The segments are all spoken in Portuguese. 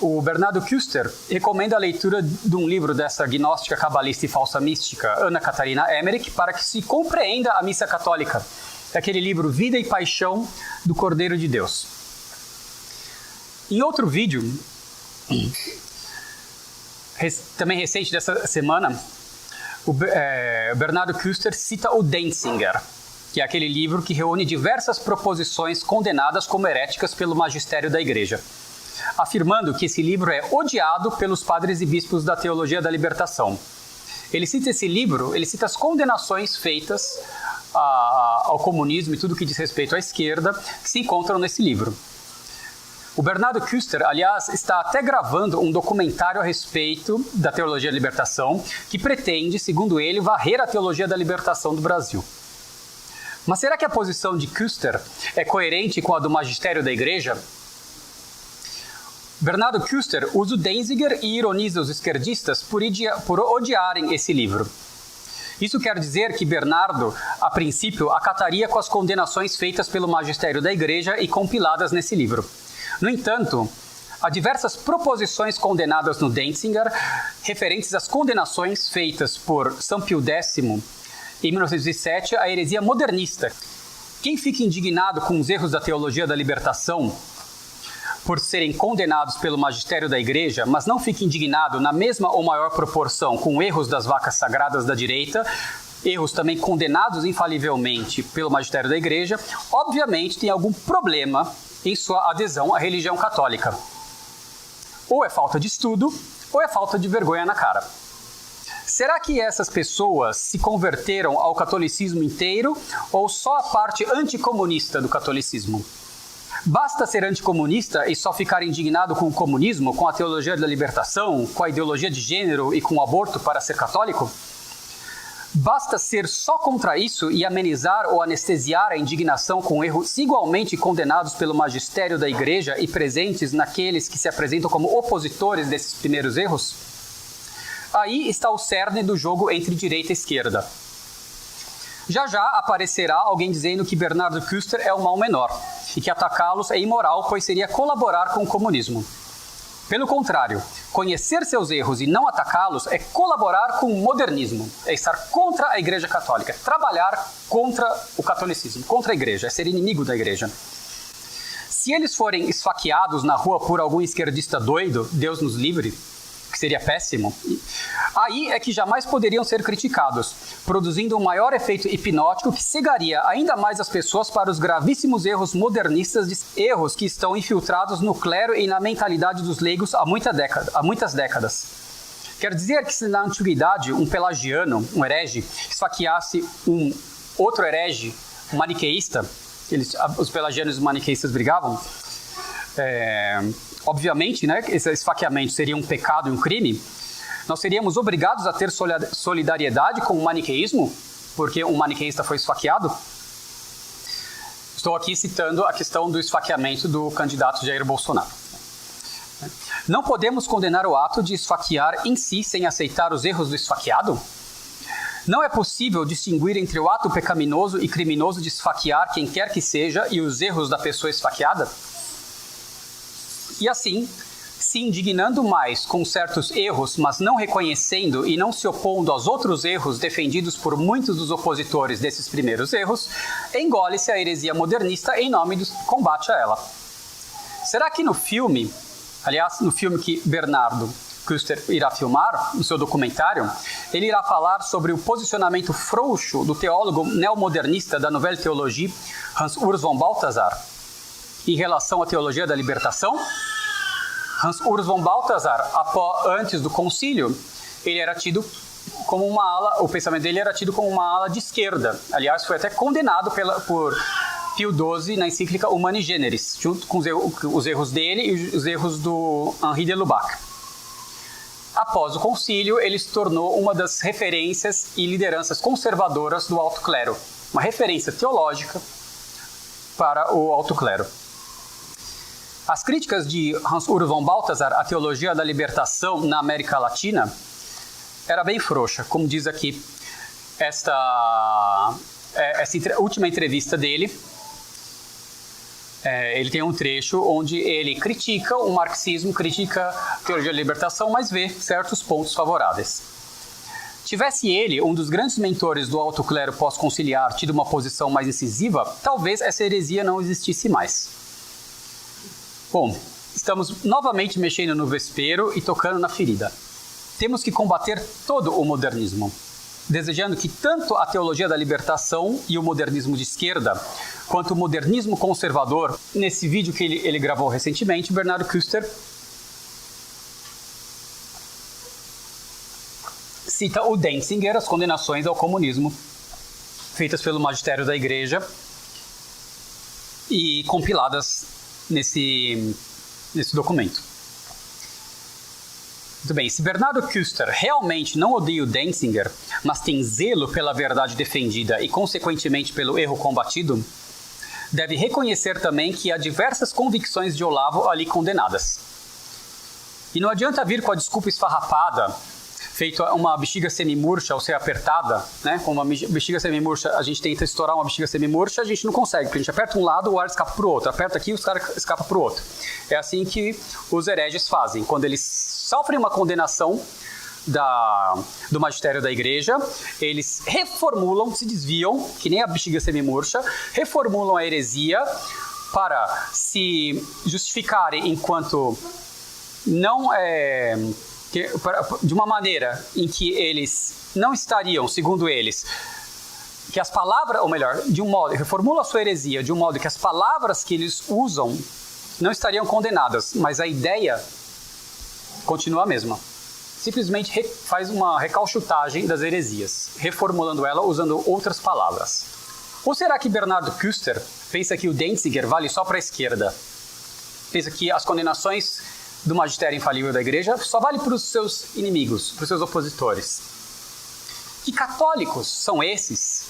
o Bernardo Küster recomenda a leitura de um livro dessa gnóstica cabalista e falsa mística, Ana Catarina Emmerich, para que se compreenda a missa católica, daquele livro Vida e Paixão do Cordeiro de Deus. Em outro vídeo, também recente dessa semana, o Bernardo Küster cita o Denzinger, que é aquele livro que reúne diversas proposições condenadas como heréticas pelo magistério da Igreja, afirmando que esse livro é odiado pelos padres e bispos da teologia da libertação. Ele cita esse livro, ele cita as condenações feitas ao comunismo e tudo que diz respeito à esquerda, que se encontram nesse livro. O Bernardo Küster, aliás, está até gravando um documentário a respeito da teologia da libertação, que pretende, segundo ele, varrer a teologia da libertação do Brasil. Mas será que a posição de Küster é coerente com a do magistério da Igreja? Bernardo Küster usa o Denzinger e ironiza os esquerdistas por odiarem esse livro. Isso quer dizer que Bernardo, a princípio, acataria com as condenações feitas pelo magistério da Igreja e compiladas nesse livro. No entanto, há diversas proposições condenadas no Denzinger referentes às condenações feitas por São Pio X em 1907 à heresia modernista. Quem fica indignado com os erros da teologia da libertação por serem condenados pelo magistério da Igreja, mas não fica indignado na mesma ou maior proporção com erros das vacas sagradas da direita, erros também condenados infalivelmente pelo magistério da Igreja, obviamente tem algum problema em sua adesão à religião católica. Ou é falta de estudo, ou é falta de vergonha na cara. Será que essas pessoas se converteram ao catolicismo inteiro ou só a parte anticomunista do catolicismo? Basta ser anticomunista e só ficar indignado com o comunismo, com a teologia da libertação, com a ideologia de gênero e com o aborto para ser católico? Basta ser só contra isso e amenizar ou anestesiar a indignação com erros igualmente condenados pelo magistério da Igreja e presentes naqueles que se apresentam como opositores desses primeiros erros? Aí está o cerne do jogo entre direita e esquerda. Já já aparecerá alguém dizendo que Bernardo Küster é o mal menor e que atacá-los é imoral, pois seria colaborar com o comunismo. Pelo contrário, conhecer seus erros e não atacá-los é colaborar com o modernismo, é estar contra a Igreja Católica, é trabalhar contra o catolicismo, contra a Igreja, é ser inimigo da Igreja. Se eles forem esfaqueados na rua por algum esquerdista doido, Deus nos livre, que seria péssimo, aí é que jamais poderiam ser criticados, produzindo um maior efeito hipnótico que cegaria ainda mais as pessoas para os gravíssimos erros modernistas, erros que estão infiltrados no clero e na mentalidade dos leigos há muitas décadas. Quer dizer que se na antiguidade um pelagiano, um herege, esfaqueasse um outro herege, um maniqueísta, os pelagianos e os maniqueístas brigavam, obviamente, né, esse esfaqueamento seria um pecado e um crime, nós seríamos obrigados a ter solidariedade com o maniqueísmo, porque um maniqueísta foi esfaqueado? Estou aqui citando a questão do esfaqueamento do candidato Jair Bolsonaro. Não podemos condenar o ato de esfaquear em si sem aceitar os erros do esfaqueado? Não é possível distinguir entre o ato pecaminoso e criminoso de esfaquear quem quer que seja e os erros da pessoa esfaqueada? E assim, se indignando mais com certos erros, mas não reconhecendo e não se opondo aos outros erros defendidos por muitos dos opositores desses primeiros erros, engole-se a heresia modernista em nome do combate a ela. Será que no filme, aliás, no filme que Bernardo Küster irá filmar, no seu documentário, ele irá falar sobre o posicionamento frouxo do teólogo neomodernista da Nouvelle Théologie, Hans Urs von Balthasar, em relação à teologia da libertação? Hans Urs von Balthasar, antes do concílio, ele era tido como uma ala, o pensamento dele era tido como uma ala de esquerda. Aliás, foi até condenado por Pio XII na encíclica Humani Generis, junto com os erros dele e os erros do Henri de Lubac. Após o concílio, ele se tornou uma das referências e lideranças conservadoras do alto clero, uma referência teológica para o alto clero. As críticas de Hans Urs von Balthasar à teologia da libertação na América Latina era bem frouxa, como diz aqui essa última entrevista dele. ele tem um trecho onde ele critica o marxismo, critica a teoria da libertação, mas vê certos pontos favoráveis. Tivesse ele, um dos grandes mentores do alto clero pós-conciliar, tido uma posição mais incisiva, talvez essa heresia não existisse mais. Bom, estamos novamente mexendo no vespeiro e tocando na ferida. Temos que combater todo o modernismo, desejando que tanto a teologia da libertação e o modernismo de esquerda, quanto o modernismo conservador, nesse vídeo que ele gravou recentemente, Bernard Küster cita o Denzinger, as condenações ao comunismo, feitas pelo magistério da igreja e compiladas nesse documento. Muito bem, se Bernardo Küster realmente não odeia o Denzinger, mas tem zelo pela verdade defendida e, consequentemente, pelo erro combatido, deve reconhecer também que há diversas convicções de Olavo ali condenadas. E não adianta vir com a desculpa esfarrapada, feito uma bexiga semimurcha ao ser apertada, né? Com uma bexiga semimurcha, a gente tenta estourar uma bexiga semimurcha, a gente não consegue, porque a gente aperta um lado, o ar escapa para o outro, aperta aqui, o ar escapa para o outro. É assim que os hereges fazem. Quando eles sofrem uma condenação do magistério da igreja, eles reformulam, se desviam, que nem a bexiga semimurcha, reformulam a heresia para se justificarem enquanto não de uma maneira em que eles não estariam, segundo eles, que as palavras, ou melhor, de um modo, reformula a sua heresia de um modo que as palavras que eles usam não estariam condenadas, mas a ideia continua a mesma. Simplesmente faz uma recalchutagem das heresias, reformulando ela usando outras palavras. Ou será que Bernardo Küster pensa que o Denzinger vale só para a esquerda? Pensa que as condenações do magistério infalível da igreja só vale para os seus inimigos, para os seus opositores? Que católicos são esses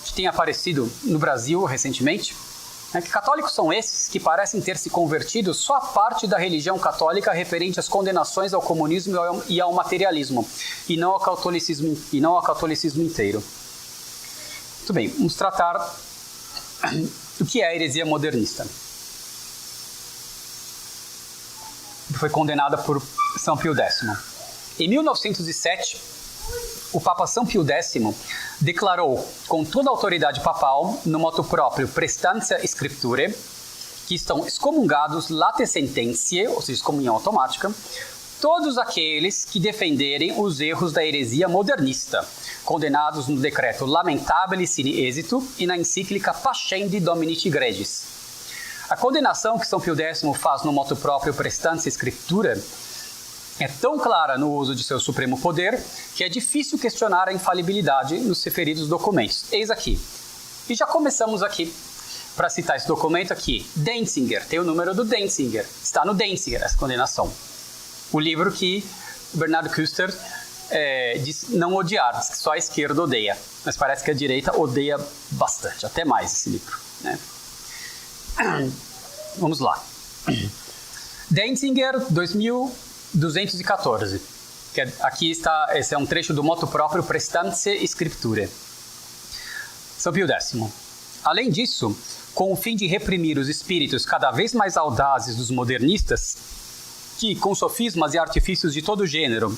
que têm aparecido no Brasil recentemente? Que católicos são esses que parecem ter se convertido só a parte da religião católica referente às condenações ao comunismo e ao materialismo, e não ao catolicismo inteiro? Muito bem, vamos tratar do que é a heresia modernista. Foi condenada por São Pio X. Em 1907, o Papa São Pio X declarou com toda a autoridade papal, no motu próprio Prestantia Scripturae, que estão excomungados late sententiae, ou seja, excomunhão automática, todos aqueles que defenderem os erros da heresia modernista, condenados no decreto Lamentabili sine exito e na encíclica Pascendi Dominici Gregis. A condenação que São Pio X faz no motu próprio Prestantia Scripturae é tão clara no uso de seu supremo poder que é difícil questionar a infalibilidade nos referidos documentos. Eis aqui. E já começamos aqui para citar esse documento aqui. Denzinger, tem o número do Denzinger. Está no Denzinger essa condenação. O livro que o Bernardo Küster diz não odiar, diz que só a esquerda odeia. Mas parece que a direita odeia bastante, até mais esse livro, né? Vamos lá. Denzinger 2214. Aqui está, esse é um trecho do motu próprio Prestantia Scripturae. São Pio X. Além disso, com o fim de reprimir os espíritos cada vez mais audazes dos modernistas, que, com sofismas e artifícios de todo gênero,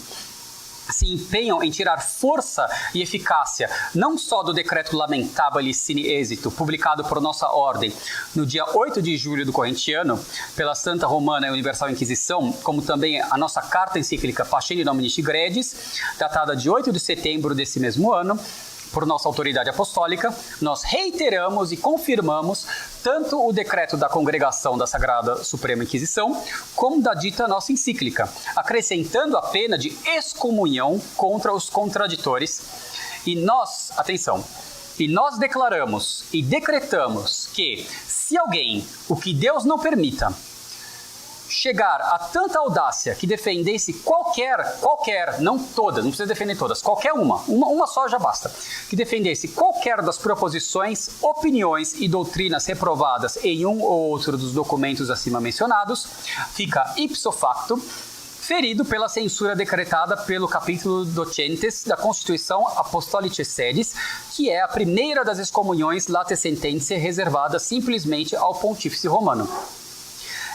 se empenham em tirar força e eficácia não só do decreto Lamentabili sine exito, publicado por nossa ordem no dia 8 de julho do corrente ano, pela Santa Romana e Universal Inquisição, como também a nossa carta encíclica Pascendi Dominici Gregis, datada de 8 de setembro desse mesmo ano, por nossa autoridade apostólica, nós reiteramos e confirmamos tanto o decreto da Congregação da Sagrada Suprema Inquisição, como da dita nossa encíclica, acrescentando a pena de excomunhão contra os contraditores. E nós, atenção, e nós declaramos e decretamos que, se alguém, o que Deus não permita, chegar a tanta audácia que defendesse qualquer, não todas, não precisa defender todas, qualquer uma só já basta, que defendesse qualquer das proposições, opiniões e doutrinas reprovadas em um ou outro dos documentos acima mencionados, fica ipso facto ferido pela censura decretada pelo capítulo Docentes da Constituição Apostolicae Sedis, que é a primeira das excomunhões late sententia reservada simplesmente ao Pontífice Romano.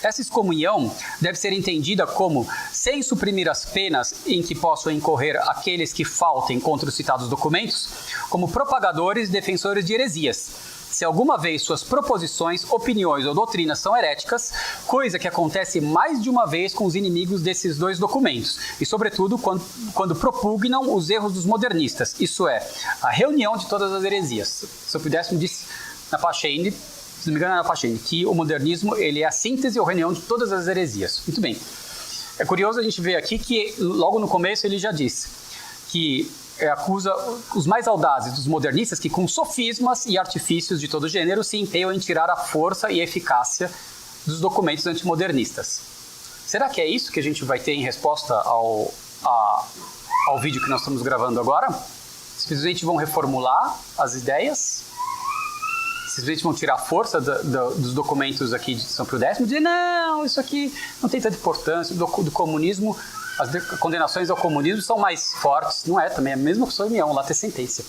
Essa excomunhão deve ser entendida como, sem suprimir as penas em que possam incorrer aqueles que faltem contra os citados documentos, como propagadores e defensores de heresias, se alguma vez suas proposições, opiniões ou doutrinas são heréticas, coisa que acontece mais de uma vez com os inimigos desses dois documentos, e sobretudo quando propugnam os erros dos modernistas, isso é, a reunião de todas as heresias. Se eu pudesse, me disse na Pachene, se não me engano, na Pachene, que o modernismo ele é a síntese ou reunião de todas as heresias. Muito bem. É curioso a gente ver aqui que logo no começo ele já disse que acusa os mais audazes dos modernistas que com sofismas e artifícios de todo gênero se empenham em tirar a força e eficácia dos documentos antimodernistas. Será que é isso que a gente vai ter em resposta ao vídeo que nós estamos gravando agora? Simplesmente vão reformular as ideias? Simplesmente vão tirar a força dos documentos aqui de São Pio X e dizer, não, isso aqui não tem tanta importância, do comunismo, as condenações ao comunismo são mais fortes. Não é, também é a mesma opinião, late sententia.